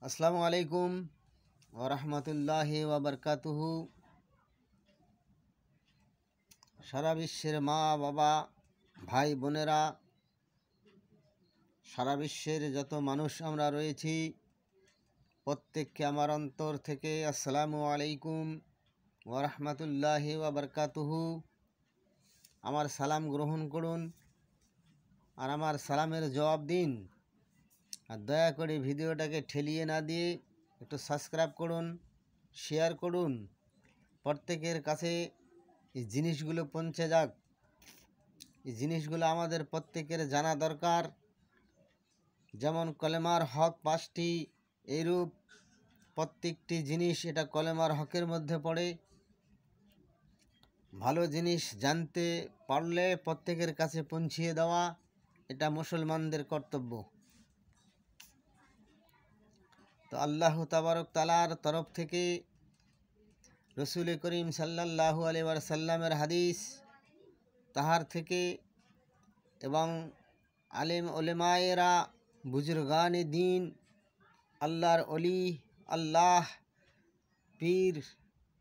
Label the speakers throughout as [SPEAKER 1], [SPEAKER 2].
[SPEAKER 1] আসসালামু আলাইকুম ওয়া রাহমাতুল্লাহি ওয়া বারাকাতুহু। সারা বিশ্বের মা বাবা ভাই বোনেরা, সারা বিশ্বের যত মানুষ আমরা রয়েছি, প্রত্যেককে আমার অন্তর থেকে আসসালামু আলাইকুম ওয়া রাহমাতুল্লাহি ওয়া বারাকাতুহু আমার সালাম গ্রহণ করুন আর আমার সালামের জবাব দিন। আর দয়া করে ভিডিওটাকে ঠেলিয়ে না দিয়ে একটু সাবস্ক্রাইব করুন, শেয়ার করুন, প্রত্যেকের কাছে এই জিনিসগুলো পৌঁছে যাক। এই জিনিসগুলো আমাদের প্রত্যেকের জানা দরকার। যেমন কলেমার হক 5টি, এইরূপ প্রত্যেকটি জিনিস এটা কলেমার হকের মধ্যে পড়ে। ভালো জিনিস জানতে পারলে প্রত্যেকের কাছে পৌঁছিয়ে দেওয়া এটা মুসলমানদের কর্তব্য। তো আল্লাহ তাবারক তাআলার তরফ থেকে রসুল করিম সাল্লাল্লাহু আলাইহি ওয়াসাল্লামের হাদিস, তাহার থেকে এবং আলেম ওলেমায়েরা, বুজুর্গানে দিন, আল্লাহর অলি, আল্লাহ পীর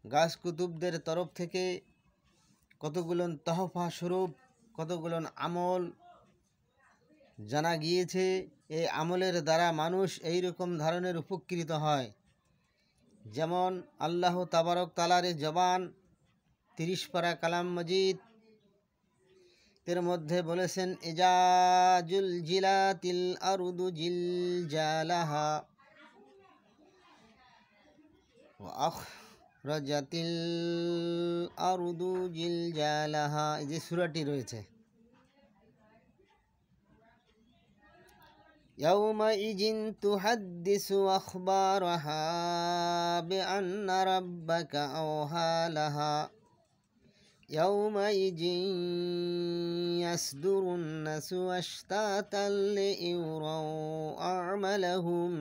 [SPEAKER 1] গাছ কুতুবদের তরফ থেকে কতগুলো তহফা স্বরূপ কতগুলো আমল জানা গিয়েছে। এই আমলের দ্বারা মানুষ এই রকম ধরনের উপকৃত হয়। যেমন আল্লাহ তাবারক তাআলার জবান 30 পারা কালাম মজিদ এর মধ্যে বলেছেন, ইজাজুল জিলাতিল আরদু জিলজালাহা ওয়া আখরাজাতিল আরদু জিলজালাহা। এই যে সূরাটি রয়েছে, ইয়াউমাইজিন তুহাদ্দিসু আখবারাহা বিআন্না রাব্বাকা আওহা লাহা ইয়াউমাইজিন ইয়াসদুরুন নাসু আশতাতান লিইউরাউ আ'মালাহুম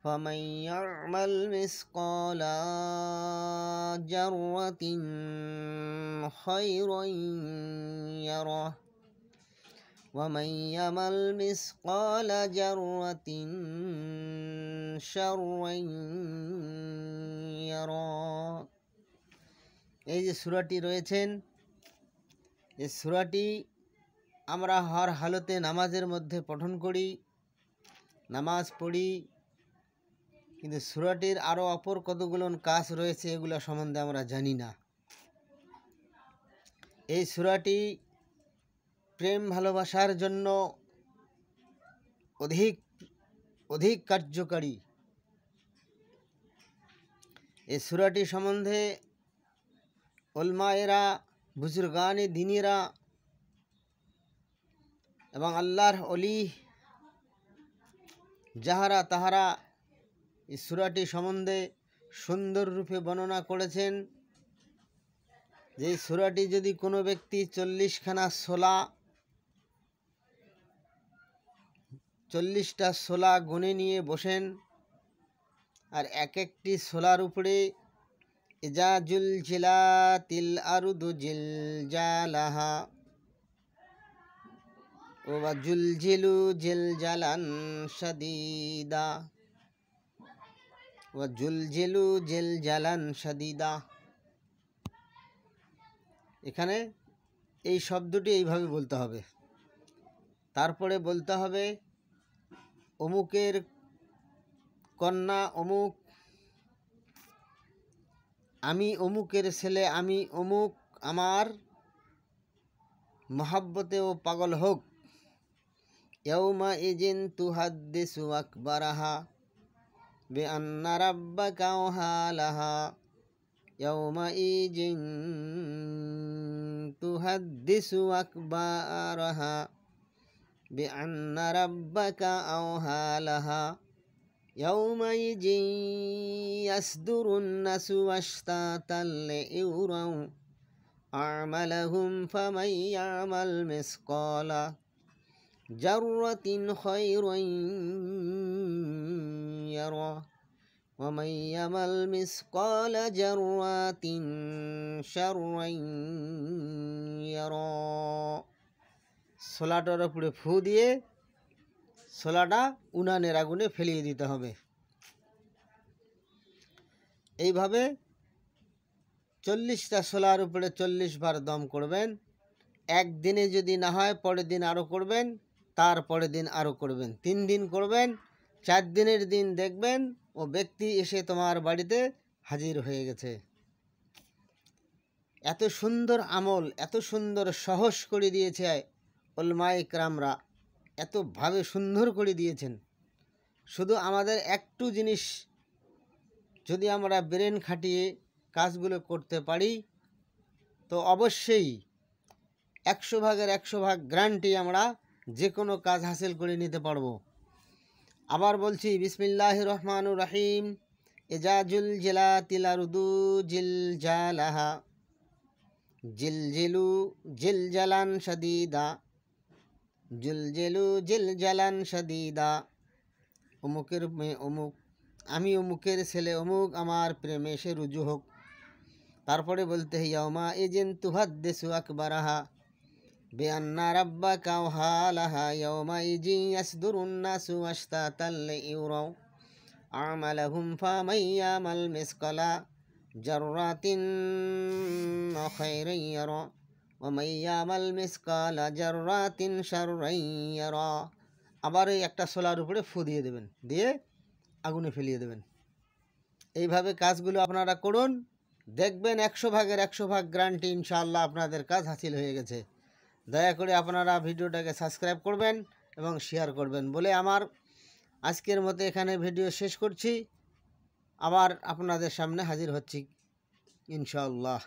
[SPEAKER 1] ফামান ইয়া'মাল মিসকালা জাররাতিন খায়রান ইয়ারাহ ومن يعمل مثقال ذرة شرا يره। এই যে সূরাটি রয়েছেন, এই সূরাটি আমরা হর হালতে নামাজের মধ্যে পঠন করি, নামাজ পড়ি, কিন্তু সূরাটির আরও অপর কতগুলো কাজ রয়েছে এগুলো সম্বন্ধে আমরা জানি না। এই সূরাটি প্রেম ভালোবাসার জন্য অধিক কার্যকারী। এই সূরাটি সম্বন্ধে উলমায়েরা, বুজুর্গানে দিনীরা এবং আল্লাহর অলি যাহারা তাহারা এই সূরাটি সম্বন্ধে সুন্দর রূপে বর্ণনা করেছেন। যে সূরাটি যদি কোনো ব্যক্তি 40টা ছোলা গুনে নিয়ে বসেন আর এক একটি ছোলার উপরে ইজাজুল জিলাতিল আরদু জিলজালাহা ওয়া জুলজিলু জিলজালান শাদীদা ওয়া জুলজিলু জিলজালান শাদীদা। এখানে এই শব্দটি এইভাবে বলতে হবে। তারপরে বলতে হবে অমুকের কন্যা অমুক, আমি অমুকের ছেলে, আমি অমুক, আমার মহাব্বতে ও পাগল হোক। ইয়াউমাইজিন তুহাদ্দিসু আখবারাহা বিআন্না রাব্বাকা আওহা লাহা ইয়াউমাইজিন তুহাদ্দিসু আখবারাহা বিআন্না রাব্বাকা আওহা লাহা ইয়াউমাইজিন ইয়াসদুরুন নাসু আশতাতান লিইউরাউ আ'মালাহুম ফামান ইয়া'মাল মিসকালা জাররাতিন খায়রান ইয়ারাহ ওয়া মান ইয়া'মাল মিসকালা জাররাতিন শাররান ইয়ারাহ। ছোলাটার উপরে ফু দিয়ে ছোলাটা উনানের আগুনে ফেলিয়ে দিতে হবে। এইভাবে 40টা ছোলার উপরে 40 বার দম করবেন। একদিনে যদি না হয় পরের দিন আরও করবেন, তার পরের দিন আরও করবেন, 3 দিন করবেন। 4 দিনের দিন দেখবেন ও ব্যক্তি এসে তোমার বাড়িতে হাজির হয়ে গেছে। এত সুন্দর আমল, এত সুন্দর সহজ করে দিয়েছে উলামায়ে কেরামরা, এতভাবে সুন্দর করে দিয়েছেন। শুধু আমাদের একটু জিনিস যদি আমরা ব্রেন খাটিয়ে কাজগুলো করতে পারি তো অবশ্যই 100 ভাগের 100 ভাগ গ্যারান্টি আমরা যে কোনো কাজ হাসিল করে নিতে পারবো। আবার বলছি, বিসমিল্লাহির রহমানির রহিম। এজাজুল জিলাতিল আরদু জিলজালাহা জিলজিলু জিলজালান শাদীদা জিলজিলু জিলজালান শাদীদা। অমুকের মেয়ে অমুক, আমি অমুকের ছেলে অমুক, আমার প্রেমে সে রুজু হোক। তারপরে বলতে ইয়াউমা ইজিন তুহাদ্দিসু আকবারাহা বিআন্না রাব্বাকা আওহালাহা ইয়াউমা ইজি ইয়াসদুরুন নাসু আশতাতাল লিইউরাউ আমালাহুম ফামান ইয়ামাল মিসকালা জাররাতিন খায়রান ইয়ারা ওয়া মান ইয়ামাল মিসকালা জাররাতিন শাররান ইয়ারা। আবার এই একটা ছোলার উপরে ফু দিয়ে দেবেন, দিয়ে আগুনে ফেলিয়ে দেবেন। এইভাবে কাজগুলো আপনারা করুন, দেখবেন 100 ভাগের 100 ভাগ গ্যারান্টি ইনশাআল্লাহ আপনাদের কাজ হাসিল হয়ে গেছে। দয়া করে আপনারা ভিডিওটাকে সাবস্ক্রাইব করবেন এবং শেয়ার করবেন বলে আমার আজকের মতো এখানে ভিডিও শেষ করছি। আবার আপনাদের সামনে হাজির হচ্ছি ইনশাআল্লাহ।